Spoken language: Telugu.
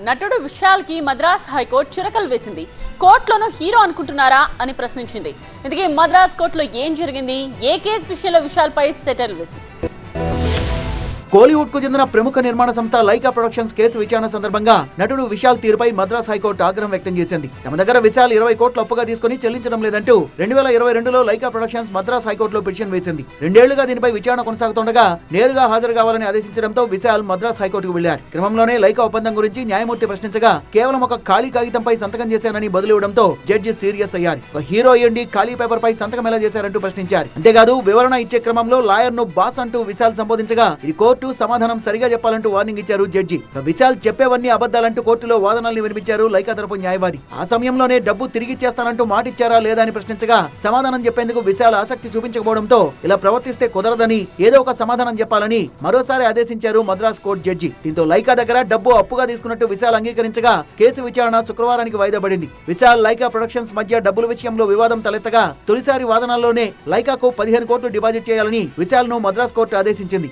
నటుడు విశాల్ కి మద్రాస్ హైకోర్టు చురకలు వేసింది. కోర్టులోనూ హీరో అనుకుంటున్నారా అని ప్రశ్నించింది. ఇందుకే మద్రాస్ కోర్టులో ఏం జరిగింది, ఏ కేసు విషయంలో విశాల్ పై సెటిల్ వేసింది. కోలీవుడ్ కు చెందిన ప్రముఖ నిర్మాణ సంస్థ లైకా ప్రొడక్షన్స్ కేసు విచారణ సందర్భంగా నటుడు విశాల్ తీరుపై మద్రాస్ హైకోర్టు ఆగ్రహం వ్యక్తం చేసింది. తమ దగ్గర విశాల్ 20 కోట్లు అప్పుగా తీసుకుని చెల్లించడం లేదంటూ 2022లో లైకా ప్రొడక్షన్స్ మద్రాస్ హైకోర్టులో పిటిషన్ వేసింది. 2 ఏళ్లుగా దీనిపై విచారణ కొనసాగుతుండగా నేరుగా హాజరు కావాలని ఆదేశించడంతో విశాల్ మద్రాస్ హైకోర్టుకు వెళ్లారు. క్రమంలోనే లైకా ఒప్పందం గురించి న్యాయమూర్తి ప్రశ్నించగా కేవలం ఒక ఖాళీ కాగితంపై సంతకం చేశానని బదులివ్వడంతో జడ్జి సీరియస్ అయ్యారు. ఒక హీరో అయ్యండి ఖాళీ పేపర్ పై సంతకం ఎలా చేశారంటూ ప్రశ్నించారు. అంతేకాదు వివరణ ఇచ్చే క్రమంలో లాయర్ ను బాస్ అంటూ విశాల్ సంబోధించగా ఇది కోర్టు సమాధానం సరిగా చెప్పాలంటూ వార్నింగ్ ఇచ్చారు జడ్జి. విశాల్ చెప్పేవన్నీ అబద్దాలంటూ కోర్టులో వాదనల్ని వినిపించారు లైకా తరపు న్యాయవాది. ఆ సమయంలోనే డబ్బు తిరిగిచ్చేస్తానంటూ మాటిచ్చారా లేదా అని ప్రశ్నించగా సమాధానం చెప్పేందుకు విశాల్ ఆసక్తి చూపించకపోవడంతో ఇలా ప్రవర్తిస్తే కుదరదని ఏదో ఒక సమాధానం చెప్పాలని మరోసారి ఆదేశించారు మద్రాస్ కోర్టు జడ్జి. దీంతో లైకా దగ్గర డబ్బు అప్పుగా తీసుకున్నట్టు విశాల్ అంగీకరించగా కేసు విచారణ శుక్రవారానికి వాయిదా పడింది. విశాల్ లైకా ప్రొడక్షన్స్ మధ్య డబ్బుల విషయంలో వివాదం తలెత్తగా తొలిసారి వాదనల్లోనే లైకాకు 15 కోట్లు డిపాజిట్ చేయాలని విశాల్ ను మద్రాస్ కోర్టు ఆదేశించింది.